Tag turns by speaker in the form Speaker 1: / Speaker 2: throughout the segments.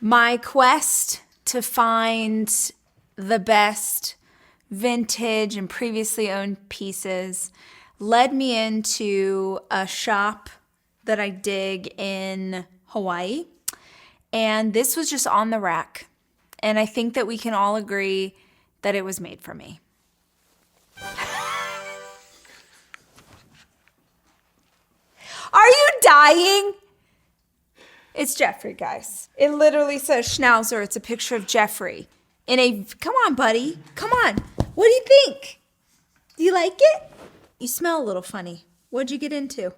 Speaker 1: My quest to find the best vintage and previously owned pieces led me into a shop that I dig in Hawaii. And this was just on the rack. And I think that we can all agree that it was made for me. Are you dying? It's Jeffrey, guys. It literally says Schnauzer. It's a picture of Jeffrey come on, buddy. Come on. What do you think? Do you like it? You smell a little funny. What'd you get into?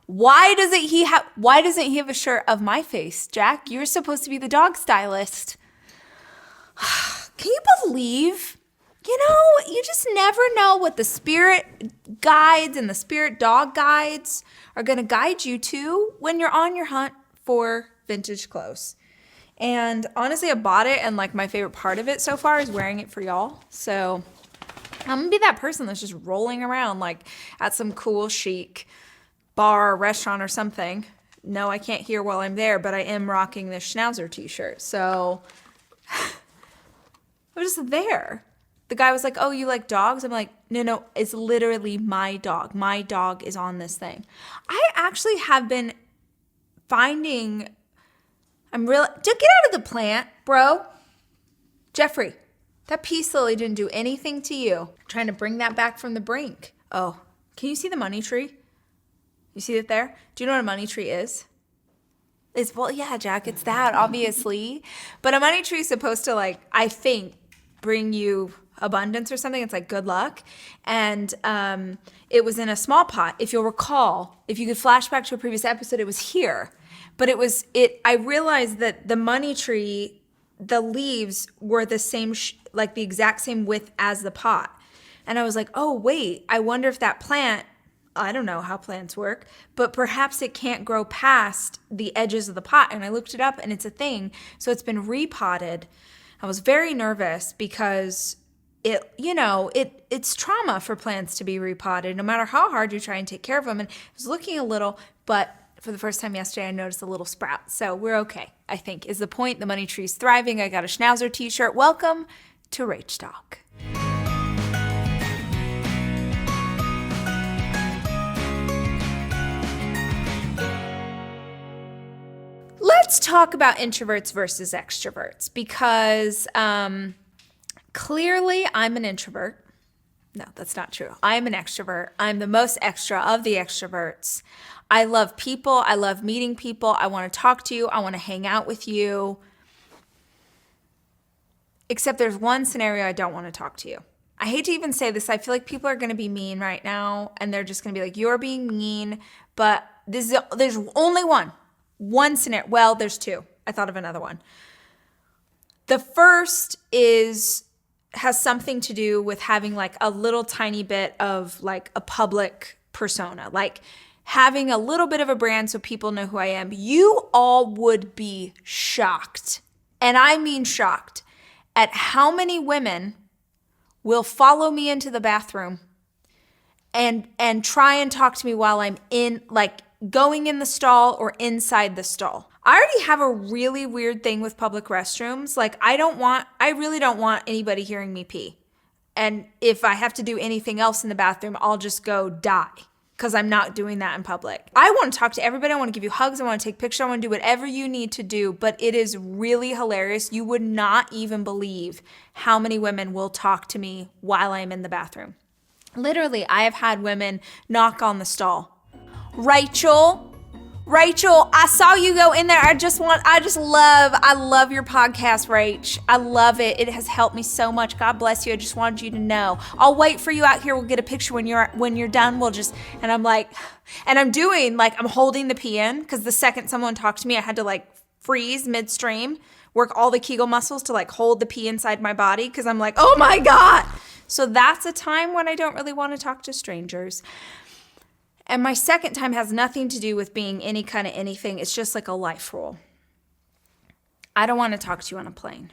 Speaker 1: Why doesn't he have a shirt of my face, Jack? You're supposed to be the dog stylist. Can you believe? You just never know what the spirit guides and the spirit dog guides are going to guide you to when you're on your hunt for vintage clothes. And honestly, I bought it, and like my favorite part of it so far is wearing it for y'all. So I'm going to be that person that's just rolling around like at some cool chic bar or restaurant or something. No, I can't hear while I'm there, but I am rocking this Schnauzer t-shirt. So I'm just there. The guy was like, oh, you like dogs? I'm like, no, it's literally my dog. My dog is on this thing. I actually have been finding, get out of the plant, bro. Jeffrey, that peace lily didn't do anything to you. I'm trying to bring that back from the brink. Oh, can you see the money tree? You see it there? Do you know what a money tree is? Well, yeah, Jack, it's that, obviously. But a money tree is supposed to, like, I think, bring you abundance or something. It's like good luck. And it was in a small pot. If you'll recall, if you could flash back to a previous episode, it was here. But I realized that the money tree, the leaves were the same, like the exact same width as the pot. And I was like, oh, wait, I wonder if that plant, I don't know how plants work, but perhaps it can't grow past the edges of the pot. And I looked it up and it's a thing. So it's been repotted. I was very nervous because it's trauma for plants to be repotted, no matter how hard you try and take care of them. And I was looking a little, but for the first time yesterday, I noticed a little sprout. So we're okay, I think, is the point. The money tree's thriving. I got a Schnauzer t-shirt. Welcome to Rach Talk. Let's talk about introverts versus extroverts because clearly I'm an introvert. No, that's not true. I'm an extrovert. I'm the most extra of the extroverts. I love people. I love meeting people. I want to talk to you. I want to hang out with you. Except there's one scenario I don't want to talk to you. I hate to even say this. I feel like people are going to be mean right now and they're just going to be like, you're being mean. But there's only one scenario. Well, there's two. I thought of another one. The first has something to do with having like a little tiny bit of like a public persona, like having a little bit of a brand so people know who I am. You all would be shocked, and I mean shocked, at how many women will follow me into the bathroom and try and talk to me while I'm in, like, going in the stall or inside the stall. I already have a really weird thing with public restrooms. Like, I really don't want anybody hearing me pee. And if I have to do anything else in the bathroom, I'll just go die because I'm not doing that in public. I want to talk to everybody. I want to give you hugs. I want to take pictures. I want to do whatever you need to do, but it is really hilarious. You would not even believe how many women will talk to me while I'm in the bathroom. Literally, I have had women knock on the stall. Rachel, I saw you go in there. I love your podcast, Rach. I love it. It has helped me so much. God bless you. I just wanted you to know. I'll wait for you out here. We'll get a picture when you're done. And I'm like, and I'm doing like, I'm holding the pee in because the second someone talked to me, I had to like freeze midstream, work all the Kegel muscles to like hold the pee inside my body because I'm like, oh my God. So that's a time when I don't really want to talk to strangers. And my second time has nothing to do with being any kind of anything. It's just like a life rule. I don't want to talk to you on a plane.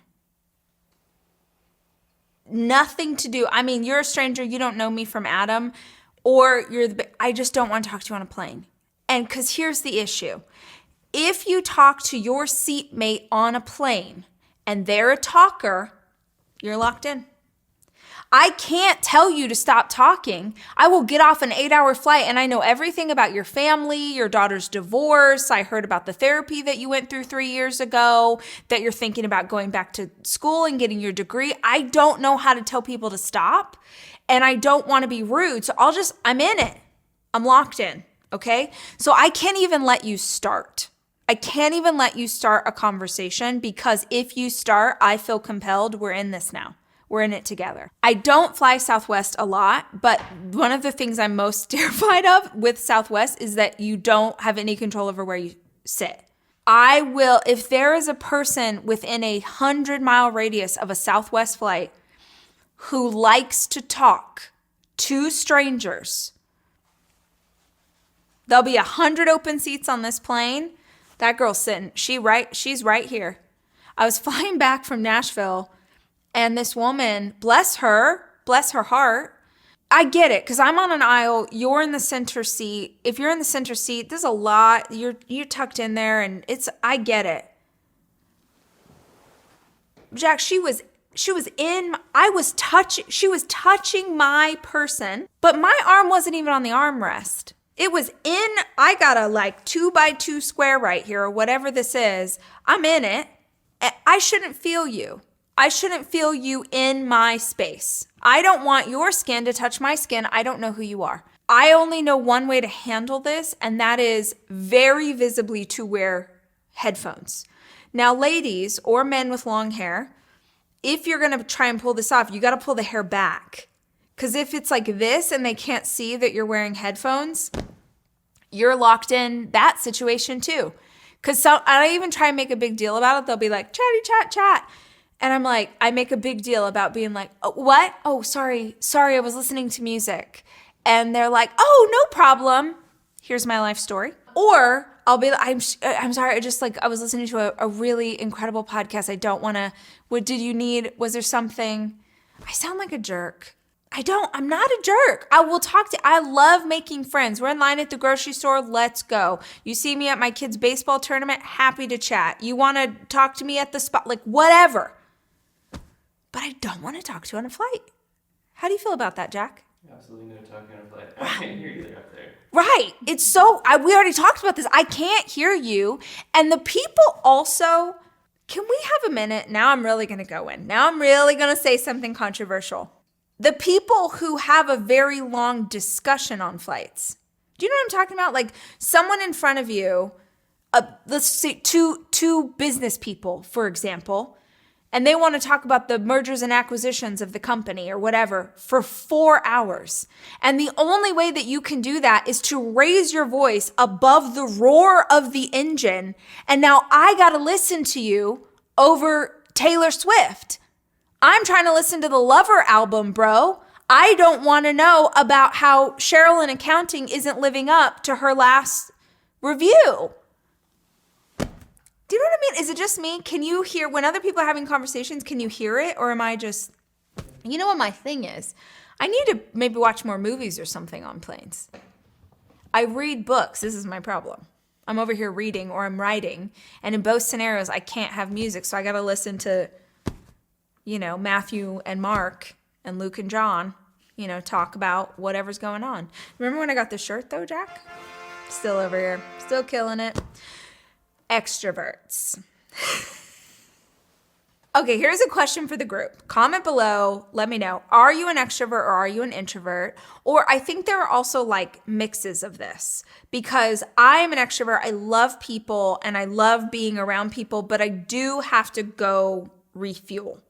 Speaker 1: Nothing to do. I mean, you're a stranger. You don't know me from Adam. Or I just don't want to talk to you on a plane. And because here's the issue. if you talk to your seatmate on a plane and they're a talker, you're locked in. I can't tell you to stop talking. I will get off an 8-hour flight and I know everything about your family, your daughter's divorce. I heard about the therapy that you went through 3 years ago, that you're thinking about going back to school and getting your degree. I don't know how to tell people to stop, and I don't want to be rude. So I'm in it. I'm locked in. Okay. So I can't even let you start. I can't even let you start a conversation, because if you start, I feel compelled. We're in this now. We're in it together. I don't fly Southwest a lot, but one of the things I'm most terrified of with Southwest is that you don't have any control over where you sit. I will, if there is a person within 100-mile radius of a Southwest flight who likes to talk to strangers, there'll be 100 open seats on this plane. That girl's sitting, she's right here. I was flying back from Nashville, and this woman, bless her heart, I get it, because I'm on an aisle, you're in the center seat. If you're in the center seat, there's a lot, you're tucked in there, and I get it. Jack, she was touching my person, but my arm wasn't even on the armrest. It was I got a 2x2 square right here, or whatever this is. I'm in it. I shouldn't feel you. I shouldn't feel you in my space. I don't want your skin to touch my skin. I don't know who you are. I only know one way to handle this, and that is very visibly to wear headphones. Now, ladies or men with long hair, if you're going to try and pull this off, you got to pull the hair back. Because if it's like this and they can't see that you're wearing headphones, you're locked in that situation too. Because I even try and make a big deal about it. They'll be like, chatty, chat. And I'm like, I make a big deal about being like, oh, what? Oh, sorry, I was listening to music. And they're like, oh, no problem. Here's my life story. Or I'll be like, I'm sorry, I was listening to a really incredible podcast. I don't want to, what did you need? Was there something? I sound like a jerk. I'm not a jerk. I love making friends. We're in line at the grocery store. Let's go. You see me at my kid's baseball tournament, happy to chat. You want to talk to me at the spot, whatever. But I don't want to talk to you on a flight. How do you feel about that, Jack?
Speaker 2: Absolutely no talking on a flight. I can't hear you up there.
Speaker 1: Right. We already talked about this. I can't hear you. And the people also, can we have a minute? Now I'm really going to go in. Now I'm really going to say something controversial. The people who have a very long discussion on flights. Do you know what I'm talking about? Like someone in front of you, let's say two business people, for example, and they want to talk about the mergers and acquisitions of the company or whatever for 4 hours. And the only way that you can do that is to raise your voice above the roar of the engine. And now I got to listen to you over Taylor Swift. I'm trying to listen to the Lover album, bro. I don't want to know about how Cheryl in accounting isn't living up to her last review. Do you know what I mean? Is it just me? Can you hear, when other people are having conversations, can you hear it? Or am I just, you know what my thing is? I need to maybe watch more movies or something on planes. I read books. This is my problem. I'm over here reading or I'm writing. And in both scenarios, I can't have music. So I got to listen to, Matthew and Mark and Luke and John, talk about whatever's going on. Remember when I got the shirt though, Jack? Still over here. Still killing it. Extroverts. Okay, here's a question for the group. Comment below. Let me know. Are you an extrovert or are you an introvert? Or I think there are also mixes of this, because I am an extrovert. I love people and I love being around people, but I do have to go refuel.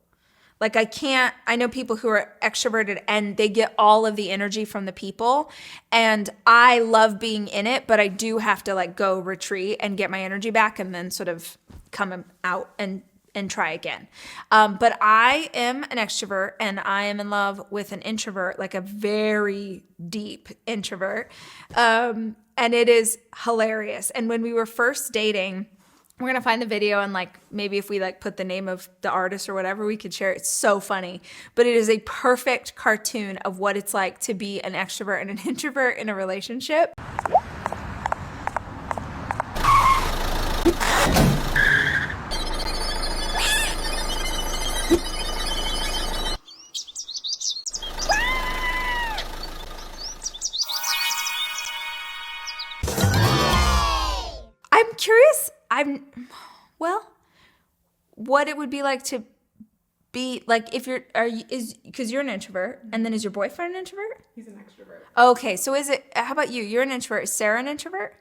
Speaker 1: I know people who are extroverted and they get all of the energy from the people, and I love being in it, but I do have to go retreat and get my energy back and then sort of come out and try again. But I am an extrovert and I am in love with an introvert, a very deep introvert. And it is hilarious. And when we were first dating, we're going to find the video and maybe if we put the name of the artist or whatever, we could share it. It's so funny, but it is a perfect cartoon of what it's like to be an extrovert and an introvert in a relationship. well, what it would be like to be like if you're, because you're an introvert, and then is your boyfriend an introvert?
Speaker 3: He's an extrovert.
Speaker 1: Okay, so how about you? You're an introvert. Is Sarah an introvert?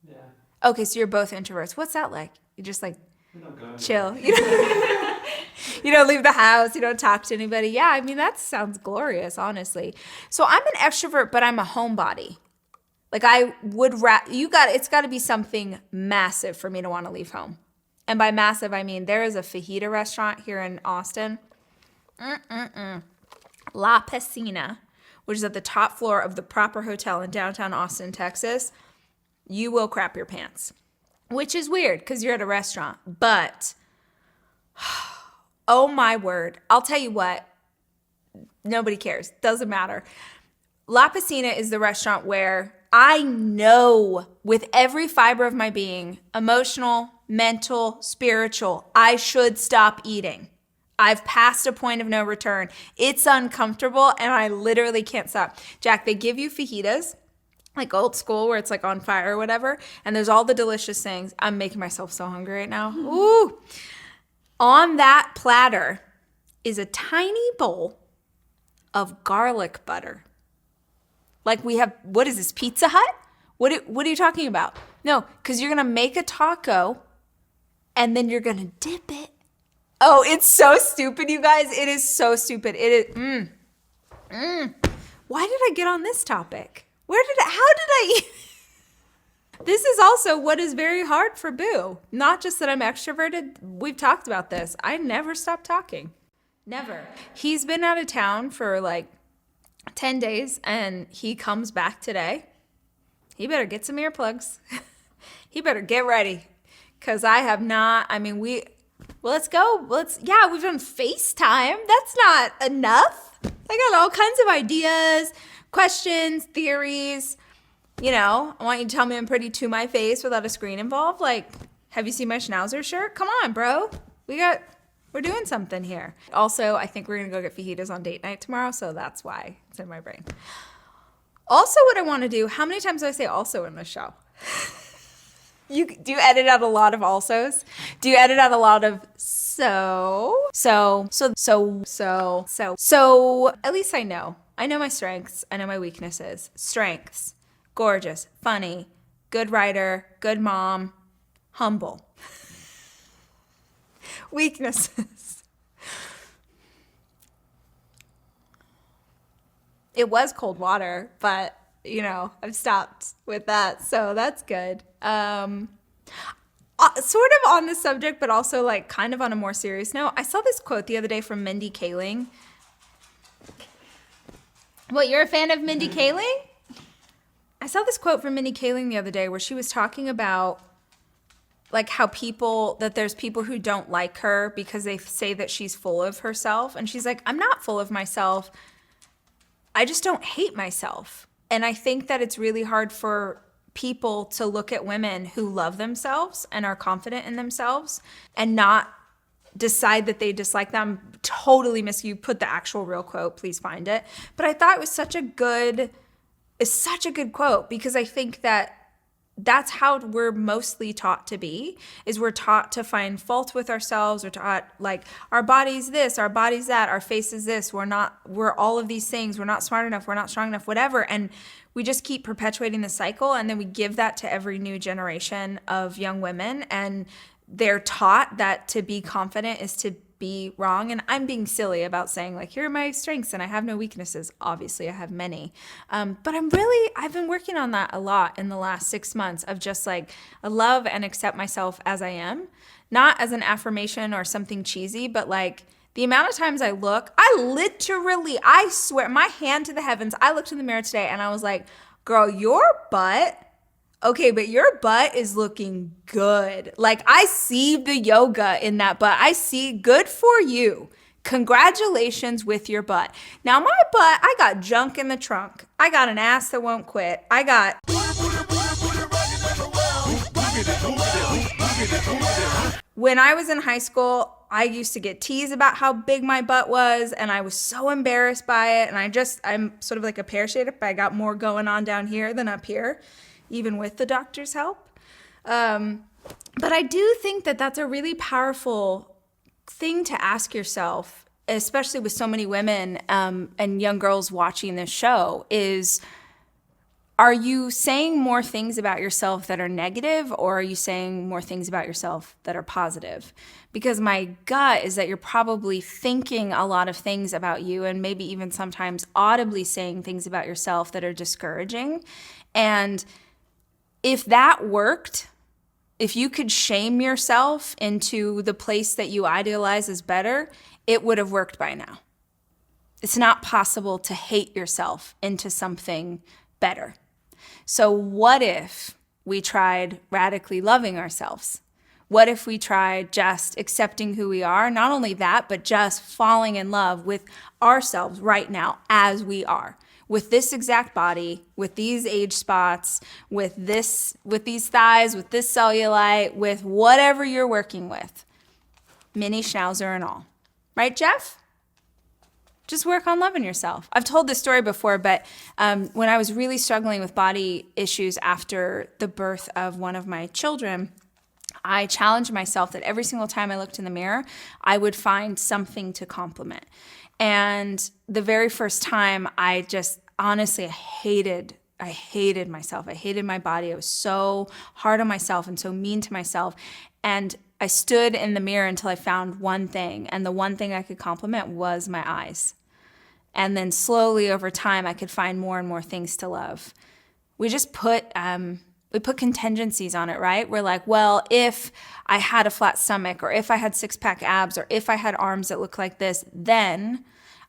Speaker 2: Yeah.
Speaker 1: Okay, so you're both introverts. What's that like? You just like
Speaker 2: We don't go
Speaker 1: chill.
Speaker 2: anywhere.
Speaker 1: You don't leave the house. You don't talk to anybody. Yeah, I mean, that sounds glorious, honestly. So I'm an extrovert, but I'm a homebody. Like I would it's got to be something massive for me to want to leave home. And by massive, I mean there is a fajita restaurant here in Austin. La Piscina, which is at the top floor of the Proper Hotel in downtown Austin, Texas. You will crap your pants, which is weird because you're at a restaurant. But, oh my word, I'll tell you what, nobody cares. Doesn't matter. La Piscina is the restaurant where I know with every fiber of my being, emotional, mental, spiritual, I should stop eating. I've passed a point of no return. It's uncomfortable and I literally can't stop. Jack, they give you fajitas, like old school where it's like on fire or whatever, and there's all the delicious things. I'm making myself so hungry right now. Ooh. On that platter is a tiny bowl of garlic butter. Like we have, what is this, Pizza Hut? What are you talking about? No, because you're going to make a taco and then you're going to dip it. Oh, it's so stupid, you guys. It is so stupid. It is, Why did I get on this topic? How did I? This is also what is very hard for Boo. Not just that I'm extroverted. We've talked about this. I never stop talking. Never. He's been out of town for like 10 days and he comes back today. He better get some earplugs. He better get ready. Because I have not, let's go. We've done FaceTime. That's not enough. I got all kinds of ideas, questions, theories. I want you to tell me I'm pretty to my face without a screen involved. Like, have you seen my Schnauzer shirt? Come on, bro. We're doing something here. Also, I think we're going to go get fajitas on date night tomorrow, so that's why it's in my brain. Also, what I want to do, how many times do I say also in this show? Do you edit out a lot of alsos? Do you edit out a lot of so? At least I know. I know my strengths. I know my weaknesses. Strengths: gorgeous, funny, good writer, good mom, humble. Weaknesses: it was cold water, but I've stopped with that, so that's good. Sort of on the subject, but also like kind of on a more serious note, I saw this quote the other day from Mindy Kaling. What, you're a fan of Mindy Kaling? I saw this quote from Mindy Kaling the other day where she was talking about like how there's people who don't like her because they say that she's full of herself. And she's like, I'm not full of myself. I just don't hate myself. And I think that it's really hard for people to look at women who love themselves and are confident in themselves and not decide that they dislike them. Totally miss you. Put the actual real quote, please find it. But I thought it was such a good quote because I think that that's how we're mostly taught to be, is we're taught to find fault with ourselves. We're taught like our body's this, our body's that, our face is this. We're all of these things. We're not smart enough. We're not strong enough, whatever. And we just keep perpetuating the cycle. And then we give that to every new generation of young women. And they're taught that to be confident is to be wrong. And I'm being silly about saying like, here are my strengths and I have no weaknesses. Obviously I have many. But I've been working on that a lot in the last 6 months of just like, I love and accept myself as I am, not as an affirmation or something cheesy, but like the amount of times I swear, my hand to the heavens, I looked in the mirror today and I was like, girl, your butt, okay, but your butt is looking good. Like I see the yoga in that butt. I see good for you. Congratulations with your butt. Now my butt, I got junk in the trunk. I got an ass that won't quit. When I was in high school, I used to get teased about how big my butt was, and I was so embarrassed by it. And I'm sort of like a pear shape. I got more going on down here than up here, even with the doctor's help. But I do think that that's a really powerful thing to ask yourself, especially with so many women and young girls watching this show, is are you saying more things about yourself that are negative, or are you saying more things about yourself that are positive? Because my gut is that you're probably thinking a lot of things about you, and maybe even sometimes audibly saying things about yourself that are discouraging. And if that worked, if you could shame yourself into the place that you idealize as better, it would have worked by now. It's not possible to hate yourself into something better. So what if we tried radically loving ourselves? What if we tried just accepting who we are? Not only that, but just falling in love with ourselves right now as we are. With this exact body, with these age spots, with these thighs, with this cellulite, with whatever you're working with. Mini schnauzer and all. Right, Jeff? Just work on loving yourself. I've told this story before, but when I was really struggling with body issues after the birth of one of my children, I challenged myself that every single time I looked in the mirror, I would find something to compliment. And the very first time, I just honestly hated myself. I hated my body. I was so hard on myself and so mean to myself. And I stood in the mirror until I found one thing, and the one thing I could compliment was my eyes. And then slowly over time, I could find more and more things to love. We just put contingencies on it, right? We're like, well, if I had a flat stomach, or if I had six-pack abs, or if I had arms that look like this, then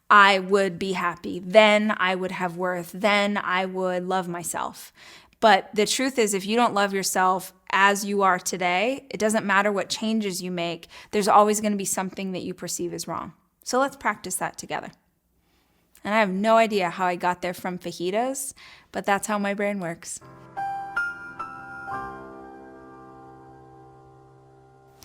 Speaker 1: I would be happy. Then I would have worth. Then I would love myself. But the truth is, if you don't love yourself as you are today, it doesn't matter what changes you make. There's always going to be something that you perceive as wrong. So let's practice that together. And I have no idea how I got there from fajitas, but that's how my brain works.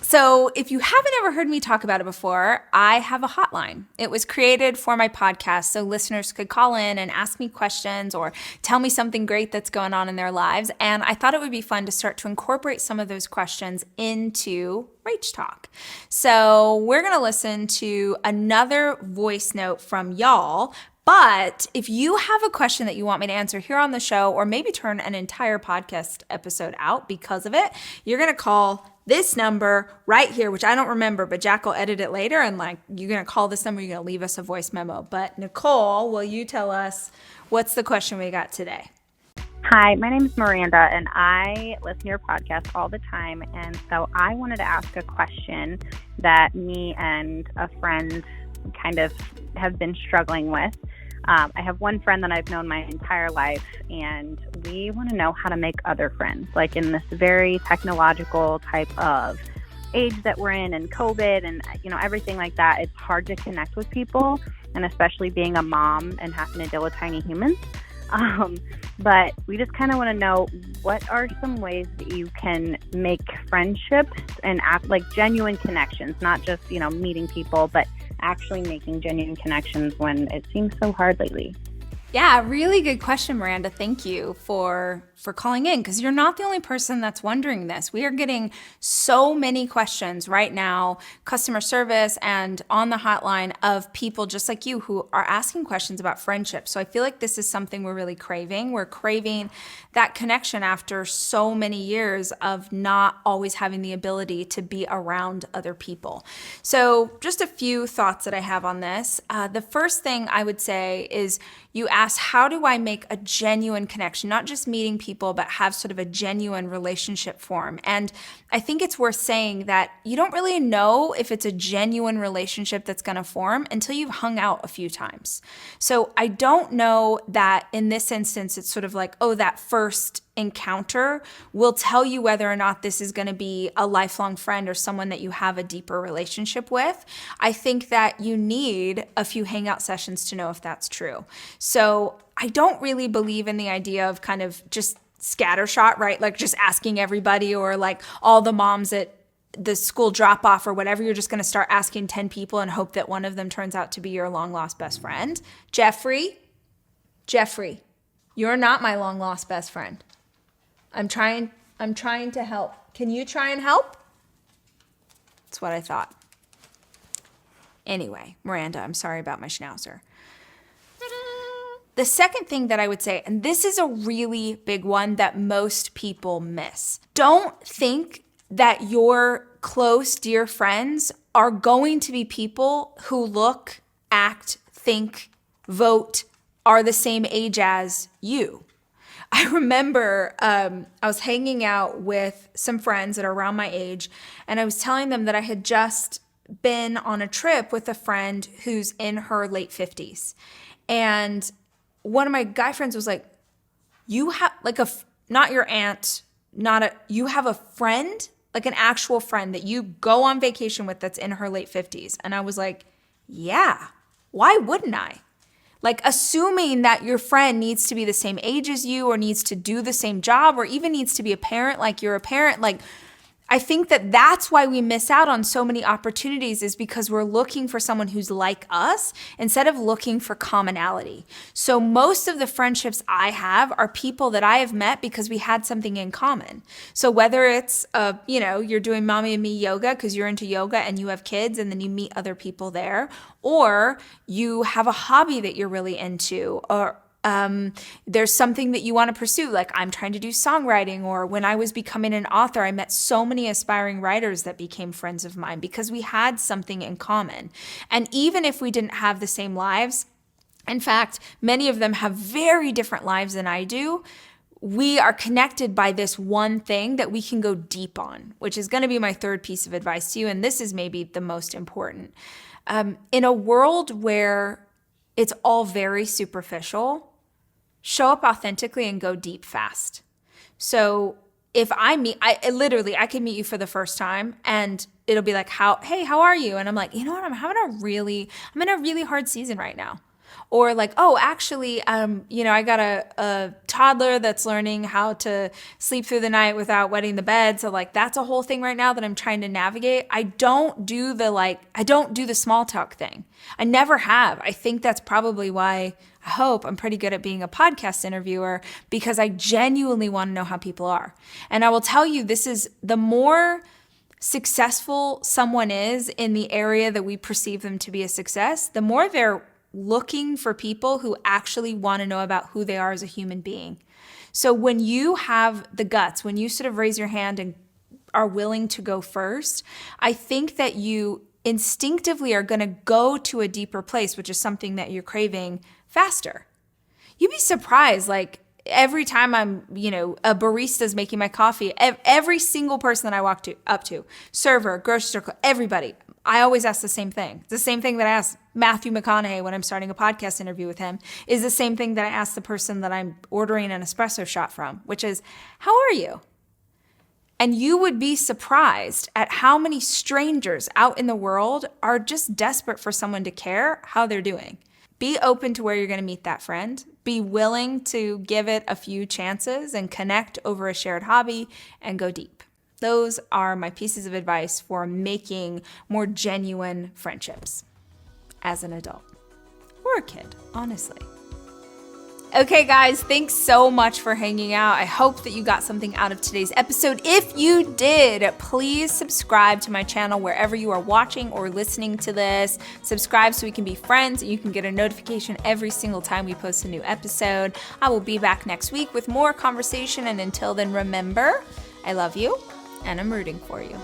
Speaker 1: So if you haven't ever heard me talk about it before, I have a hotline. It was created for my podcast so listeners could call in and ask me questions or tell me something great that's going on in their lives. And I thought it would be fun to start to incorporate some of those questions into Rach Talk. So we're going to listen to another voice note from y'all. But if you have a question that you want me to answer here on the show, or maybe turn an entire podcast episode out because of it, you're going to call this number right here, which I don't remember, but Jack will edit it later. And you're going to call this number, you're going to leave us a voice memo. But Nicole, will you tell us what's the question we got today?
Speaker 3: Hi, my name is Miranda, and I listen to your podcast all the time. And so I wanted to ask a question that me and a friend kind of have been struggling with. I have one friend that I've known my entire life, and we want to know how to make other friends, like in this very technological type of age that we're in, and COVID and, everything like that. It's hard to connect with people, and especially being a mom and having to deal with tiny humans. But we just kind of want to know, what are some ways that you can make friendships and act like genuine connections, not just, meeting people, but actually making genuine connections when it seems so hard lately?
Speaker 1: Yeah, really good question, Miranda. Thank you for calling in, because you're not the only person that's wondering this. We are getting so many questions right now, customer service and on the hotline, of people just like you who are asking questions about friendship. So I feel like this is something we're really craving. We're craving that connection after so many years of not always having the ability to be around other people. So just a few thoughts that I have on this. The first thing I would say is, you asked, how do I make a genuine connection? Not just meeting people, but have sort of a genuine relationship form. And I think it's worth saying that you don't really know if it's a genuine relationship that's going to form until you've hung out a few times. So I don't know that in this instance, it's sort of like, oh, that first encounter will tell you whether or not this is going to be a lifelong friend or someone that you have a deeper relationship with. I think that you need a few hangout sessions to know if that's true. So I don't really believe in the idea of kind of just scattershot, right? Like just asking everybody, or like all the moms at the school drop off or whatever. You're just going to start asking 10 people and hope that one of them turns out to be your long lost best friend. Jeffrey, you're not my long lost best friend. I'm trying I'm trying to help. Can you try and help? That's what I thought. Anyway, Miranda, I'm sorry about my schnauzer. The second thing that I would say, and this is a really big one that most people miss. Don't think that your close, dear friends are going to be people who look, act, think, vote, are the same age as you. I remember I was hanging out with some friends that are around my age, and I was telling them that I had just been on a trip with a friend who's in her late 50s. And one of my guy friends was like, you have like not your aunt, you have a friend, like an actual friend that you go on vacation with that's in her late 50s. And I was like, yeah, why wouldn't I? Like assuming that your friend needs to be the same age as you or needs to do the same job or even needs to be a parent like you're a parent, like I think that that's why we miss out on so many opportunities is because we're looking for someone who's like us instead of looking for commonality. So most of the friendships I have are people that I have met because we had something in common. So whether it's, you're doing mommy and me yoga because you're into yoga and you have kids and then you meet other people there, or you have a hobby that you're really into, or there's something that you want to pursue, like I'm trying to do songwriting, or when I was becoming an author, I met so many aspiring writers that became friends of mine because we had something in common. And even if we didn't have the same lives, in fact, many of them have very different lives than I do, we are connected by this one thing that we can go deep on, which is going to be my third piece of advice to you. And this is maybe the most important. In a world where it's all very superficial, show up authentically and go deep fast. So if I can meet you for the first time and it'll be like, hey, how are you? And I'm like, you know what? I'm in a really hard season right now. Or like, oh, actually, I got a toddler that's learning how to sleep through the night without wetting the bed. So like, that's a whole thing right now that I'm trying to navigate. I don't do the small talk thing. I never have. I think that's probably why I hope I'm pretty good at being a podcast interviewer, because I genuinely want to know how people are. And I will tell you, this is the more successful someone is in the area that we perceive them to be a success, the more they're looking for people who actually want to know about who they are as a human being. So when you have the guts, when you sort of raise your hand and are willing to go first, I think that you instinctively are going to go to a deeper place, which is something that you're craving, faster. You'd be surprised, like every time I'm, a barista's making my coffee, every single person that I walk up to, server, grocery store, everybody, I always ask the same thing. It's the same thing that I ask Matthew McConaughey when I'm starting a podcast interview with him, is the same thing that I ask the person that I'm ordering an espresso shot from, which is, how are you? And you would be surprised at how many strangers out in the world are just desperate for someone to care how they're doing. Be open to where you're going to meet that friend. Be willing to give it a few chances and connect over a shared hobby and go deep. Those are my pieces of advice for making more genuine friendships as an adult or a kid, honestly. Okay, guys, thanks so much for hanging out. I hope that you got something out of today's episode. If you did, please subscribe to my channel wherever you are watching or listening to this. Subscribe so we can be friends and you can get a notification every single time we post a new episode. I will be back next week with more conversation. And until then, remember, I love you and I'm rooting for you.